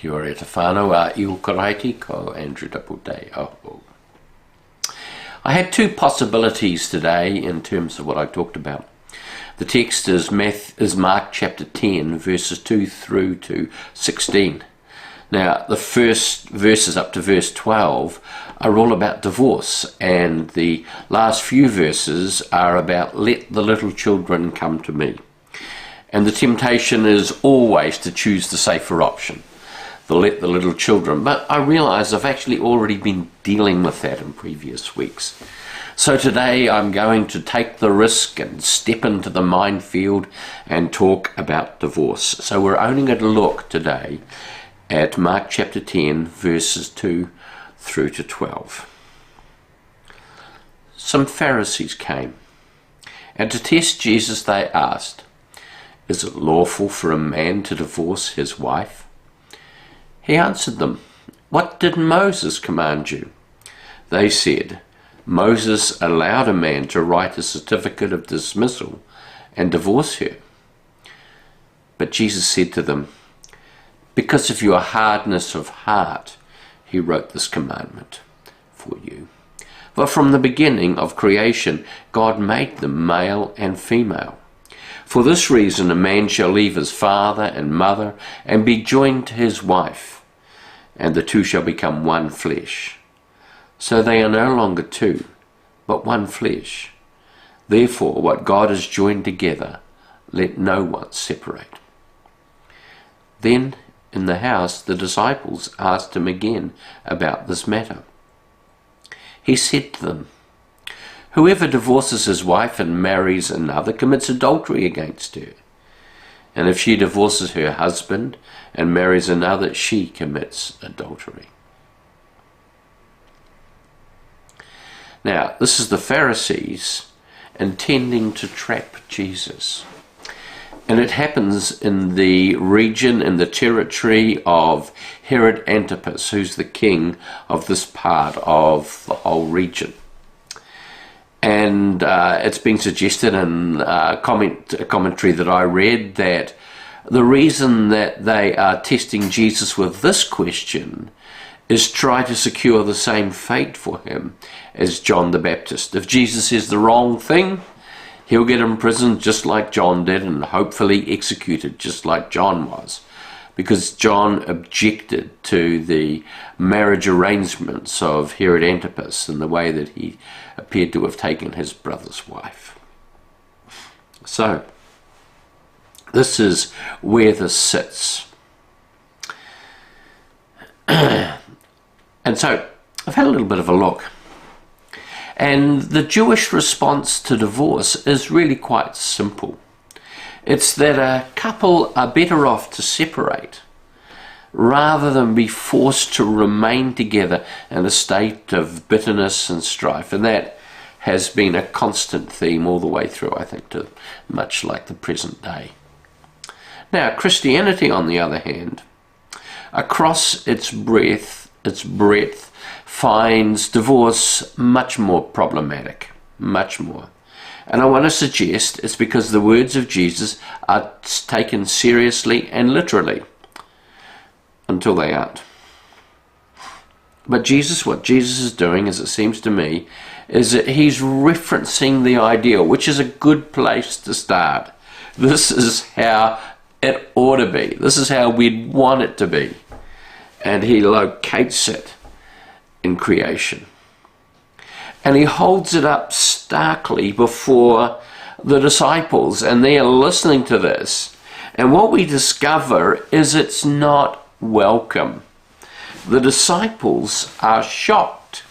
Kia ora te whānau a iho karaiti ko Andrew Dapute. I had two possibilities today in terms of what I talked about. The text is Mark chapter 10, verses 2 through to 16. Now, the first verses up to verse 12 are all about divorce, and the last few verses are about let the little children come to me. And the temptation is always to choose the safer option, the let the little children. But I realise I've actually already been dealing with that in previous weeks. So today I'm going to take the risk and step into the minefield and talk about divorce. So we're only going to look today at Mark chapter 10, verses 2 through to 12. Some Pharisees came, and to test Jesus they asked, "Is it lawful for a man to divorce his wife?" He answered them, "What did Moses command you?" They said, "Moses allowed a man to write a certificate of dismissal and divorce her." But Jesus said to them, "Because of your hardness of heart, he wrote this commandment for you. For from the beginning of creation, God made them male and female. For this reason, a man shall leave his father and mother and be joined to his wife, and the two shall become one flesh. So they are no longer two, but one flesh. Therefore, what God has joined together, let no one separate." Then, in the house, the disciples asked him again about this matter. He said to them, "Whoever divorces his wife and marries another commits adultery against her. And if she divorces her husband and marries another, she commits adultery." Now, this is the Pharisees intending to trap Jesus. And it happens in the region, in the territory of Herod Antipas, who's the king of this part of the whole region. And it's been suggested in a commentary that I read that the reason that they are testing Jesus with this question is try to secure the same fate for him as John the Baptist. If Jesus says the wrong thing, he'll get imprisoned just like John did and hopefully executed just like John was, because John objected to the marriage arrangements of Herod Antipas and the way that he appeared to have taken his brother's wife. So, this is where this sits. And so, I've had a little bit of a look. And the Jewish response to divorce is really quite simple. It's that a couple are better off to separate rather than be forced to remain together in a state of bitterness and strife. And that has been a constant theme all the way through, I think, to much like the present day. Now, Christianity, on the other hand, across its breadth, finds divorce much more problematic, much more. And I want to suggest it's because the words of Jesus are taken seriously and literally, until they aren't. But what Jesus is doing, as it seems to me, is that he's referencing the ideal, which is a good place to start. This is how it ought to be. This is how we'd want it to be. And he locates it in creation. And he holds it up starkly before the disciples, and they are listening to this. And what we discover is it's not welcome. The disciples are shocked.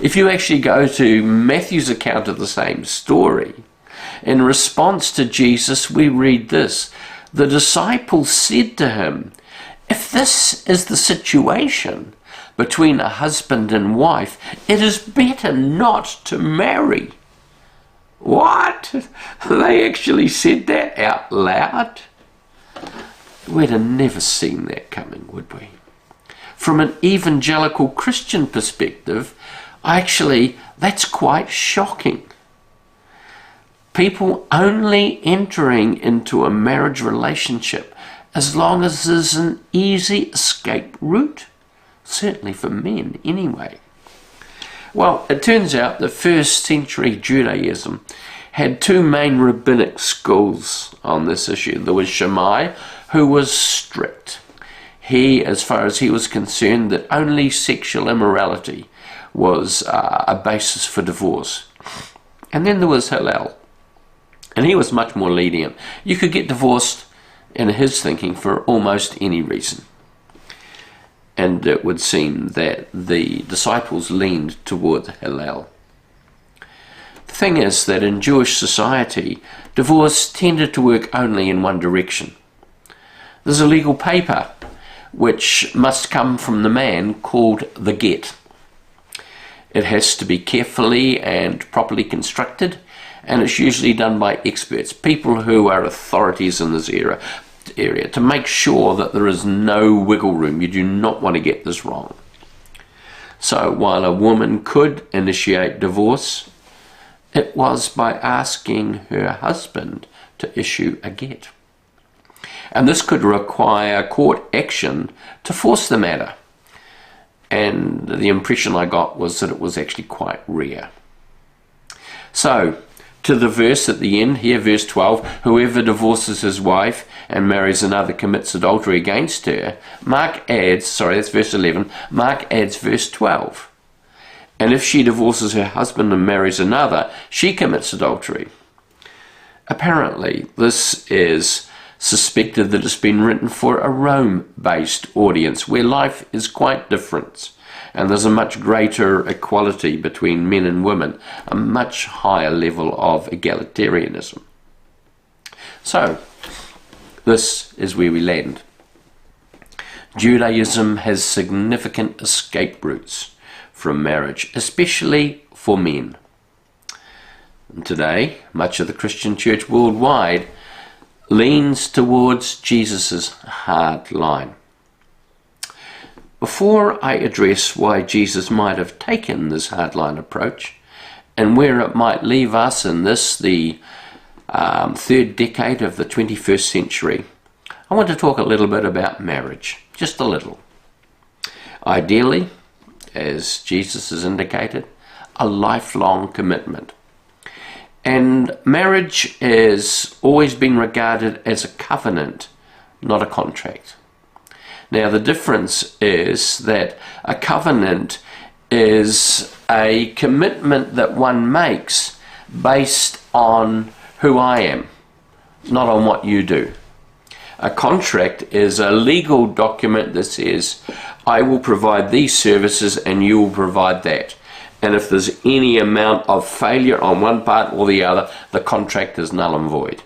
If you actually go to Matthew's account of the same story, in response to Jesus, we read this. The disciples said to him, "If this is the situation between a husband and wife, it is better not to marry." What? They actually said that out loud? We'd have never seen that coming, would we? From an evangelical Christian perspective, that's quite shocking. People only entering into a marriage relationship as long as there's an easy escape route, certainly for men anyway. Well, it turns out that first century Judaism had two main rabbinic schools on this issue. There was Shammai, who was strict. He, as far as he was concerned, that only sexual immorality was a basis for divorce. And then there was Hillel, and he was much more lenient. You could get divorced, in his thinking, for almost any reason. And it would seem that the disciples leaned toward Hillel. The thing is that in Jewish society, divorce tended to work only in one direction. There's a legal paper which must come from the man called the get. It has to be carefully and properly constructed, and it's usually done by experts, people who are authorities in this area, to make sure that there is no wiggle room. You do not want to get this wrong. So while a woman could initiate divorce, it was by asking her husband to issue a get. And this could require court action to force the matter. And the impression I got was that it was actually quite rare. So, to the verse at the end here, verse 12, whoever divorces his wife and marries another commits adultery against her, Mark adds, that's verse 11, Mark adds verse 12. And if she divorces her husband and marries another, she commits adultery. Apparently, this is suspected that it's been written for a Rome-based audience where life is quite different and there's a much greater equality between men and women, a much higher level of egalitarianism. So, this is where we land. Judaism has significant escape routes from marriage, especially for men. And today, much of the Christian church worldwide leans towards Jesus' hard line. Before I address why Jesus might have taken this hardline approach and where it might leave us in this, the third decade of the 21st century, I want to talk a little bit about marriage, just a little. Ideally, as Jesus has indicated, a lifelong commitment. And marriage has always been regarded as a covenant, not a contract. Now, the difference is that a covenant is a commitment that one makes based on who I am, not on what you do. A contract is a legal document that says, I will provide these services and you will provide that. And if there's any amount of failure on one part or the other, the contract is null and void.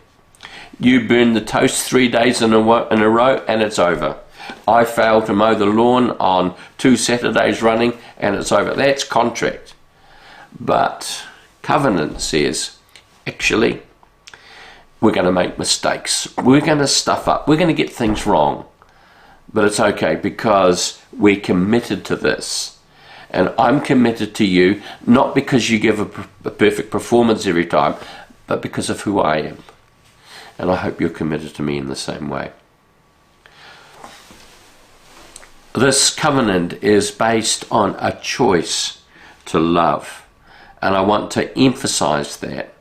You burn the toast 3 days in a row and it's over. I fail to mow the lawn on 2 Saturdays running and it's over. That's contract. But covenant says, actually, we're going to make mistakes. We're going to stuff up. We're going to get things wrong. But it's okay because we're committed to this. And I'm committed to you, not because you give a perfect performance every time, but because of who I am. And I hope you're committed to me in the same way. This covenant is based on a choice to love. And I want to emphasize that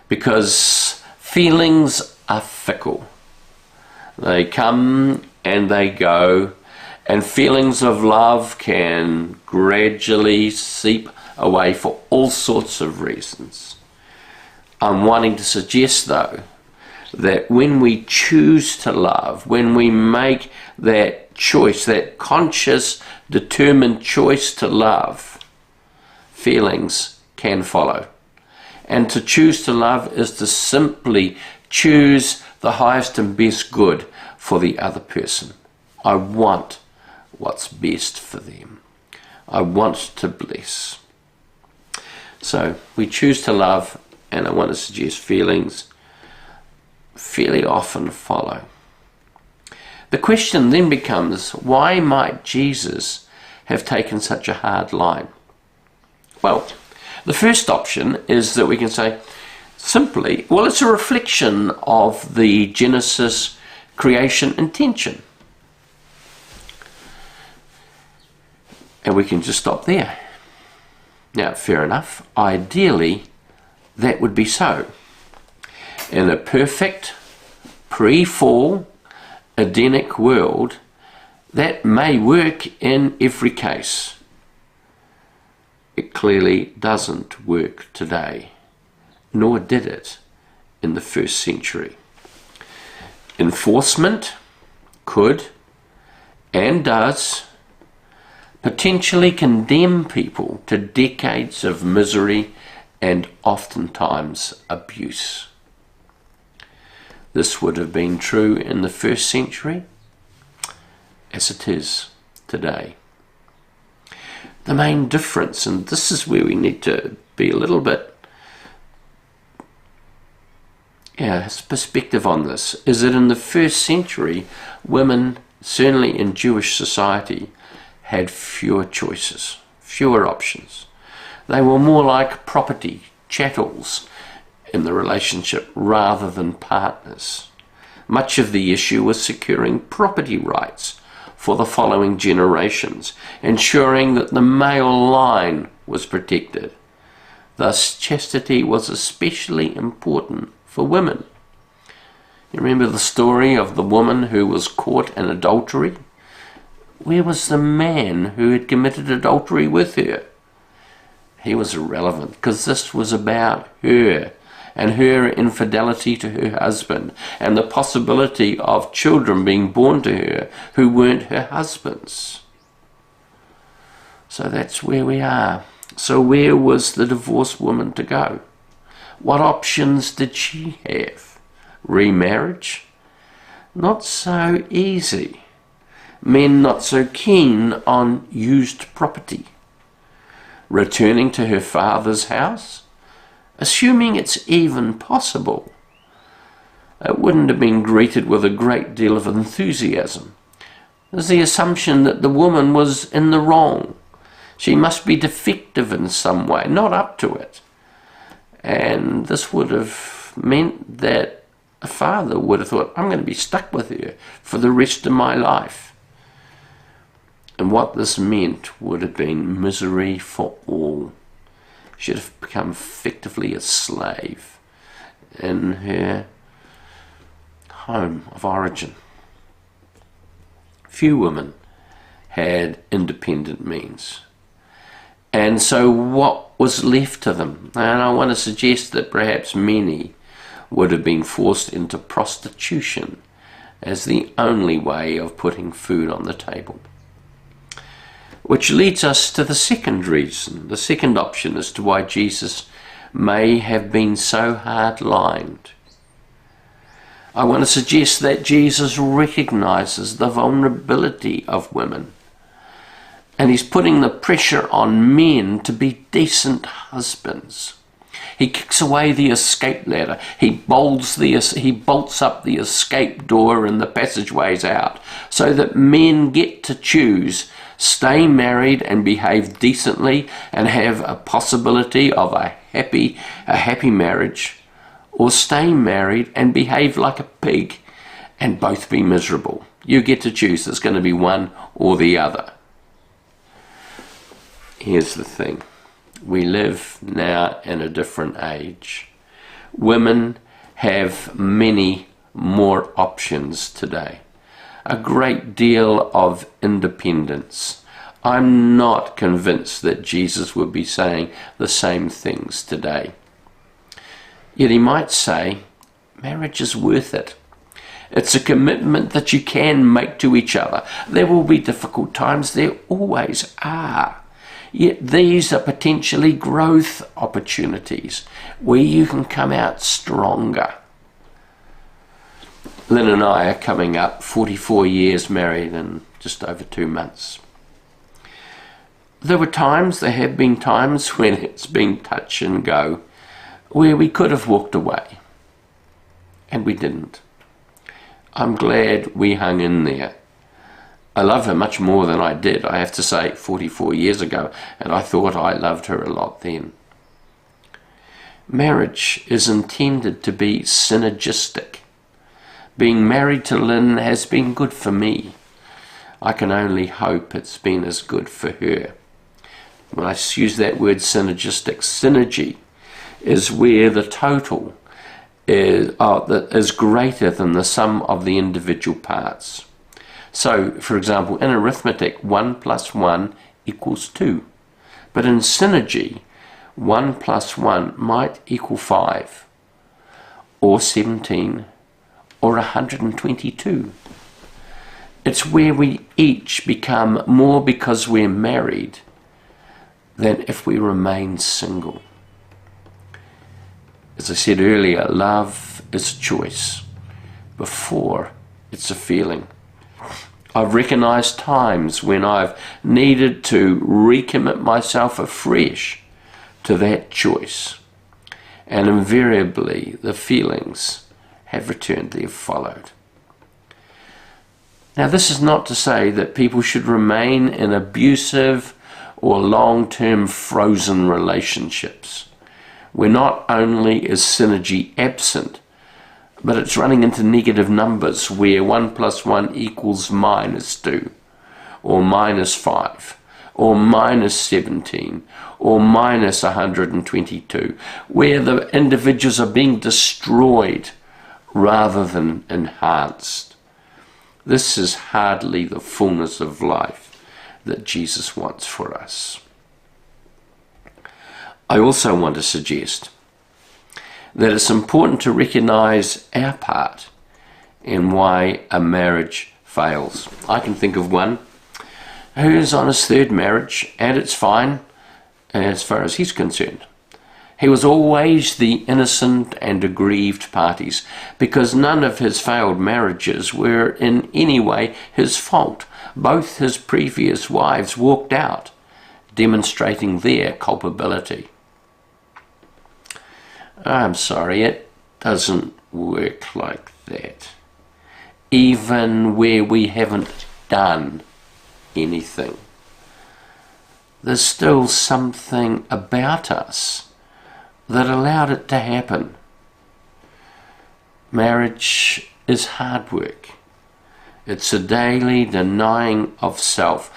because feelings are fickle. They come and they go. And feelings of love can gradually seep away for all sorts of reasons. I'm wanting to suggest, though, that when we choose to love, when we make that choice, that conscious, determined choice to love, feelings can follow. And to choose to love is to simply choose the highest and best good for the other person. I want what's best for them. I want to bless. So we choose to love, and I want to suggest feelings fairly often follow. The question then becomes, why might Jesus have taken such a hard line? Well, the first option is that we can say simply, well, it's a reflection of the Genesis creation intention. And we can just stop there. Now, fair enough. Ideally, that would be so. In a perfect, pre-fall, Edenic world, that may work in every case. It clearly doesn't work today, nor did it in the first century. Enforcement could and does potentially condemn people to decades of misery and oftentimes abuse. This would have been true in the first century as it is today. The main difference, and this is where we need to be a little bit perspective on this, is that in the first century, women, certainly in Jewish society, had fewer choices, fewer options. They were more like property, chattels in the relationship rather than partners. Much of the issue was securing property rights for the following generations, ensuring that the male line was protected. Thus, chastity was especially important for women. You remember the story of the woman who was caught in adultery? Where was the man who had committed adultery with her? He was irrelevant, because this was about her and her infidelity to her husband and the possibility of children being born to her who weren't her husband's. So that's where we are. So where was the divorced woman to go? What options did she have? Remarriage? Not so easy. Men not so keen on used property. Returning to her father's house? Assuming it's even possible. It wouldn't have been greeted with a great deal of enthusiasm. There's the assumption that the woman was in the wrong. She must be defective in some way, not up to it. And this would have meant that a father would have thought, I'm going to be stuck with her for the rest of my life. And what this meant would have been misery for all. She'd have become effectively a slave in her home of origin. Few women had independent means. And so what was left to them? And I want to suggest that perhaps many would have been forced into prostitution as the only way of putting food on the table. Which leads us to the second reason, the second option as to why Jesus may have been so hard-lined. I want to suggest that Jesus recognizes the vulnerability of women. And he's putting the pressure on men to be decent husbands. He kicks away the escape ladder. He bolts up the escape door and the passageways out so that men get to choose, stay married and behave decently and have a possibility of a happy marriage, or stay married and behave like a pig and both be miserable. You get to choose. There's going to be one or the other. Here's the thing. We live now in a different age. Women have many more options today. A great deal of independence. I'm not convinced that Jesus would be saying the same things today. Yet he might say, marriage is worth it. It's a commitment that you can make to each other. There will be difficult times. There always are. Yet these are potentially growth opportunities where you can come out stronger. Lynn and I are coming up 44 years married in just over 2 months. There have been times when it's been touch and go, where we could have walked away, and we didn't. I'm glad we hung in there. I love her much more than I did, I have to say, 44 years ago, and I thought I loved her a lot then. Marriage is intended to be synergistic, Being married to Lynn has been good for me. I can only hope it's been as good for her. When I use that word synergistic, synergy is where the total is greater than the sum of the individual parts. So, for example, in arithmetic, 1 plus 1 equals 2. But in synergy, 1 plus 1 might equal 5, or 17, or 122. It's where we each become more because we're married than if we remain single. As I said earlier, love is a choice before it's a feeling. I've recognized times when I've needed to recommit myself afresh to that choice, and invariably the feelings have returned, they've followed. Now, this is not to say that people should remain in abusive or long-term frozen relationships, where not only is synergy absent, but it's running into negative numbers where 1 plus 1 equals -2, or -5, or -17, or -122, where the individuals are being destroyed rather than enhanced. This is hardly the fullness of life that Jesus wants for us. I also want to suggest that it's important to recognize our part in why a marriage fails. I can think of one who is on his third marriage, and it's fine as far as he's concerned. He was always the innocent and aggrieved parties because none of his failed marriages were in any way his fault. Both his previous wives walked out, demonstrating their culpability. I'm sorry, it doesn't work like that. Even where we haven't done anything, there's still something about us that allowed it to happen. Marriage is hard work. It's a daily denying of self,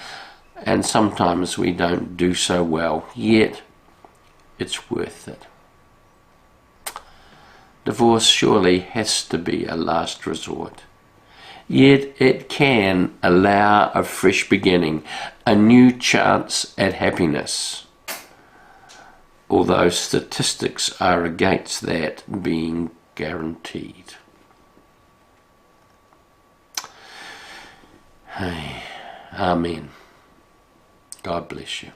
and sometimes we don't do so well, yet it's worth it. Divorce surely has to be a last resort, yet it can allow a fresh beginning, a new chance at happiness, although statistics are against that being guaranteed. Amen. God bless you.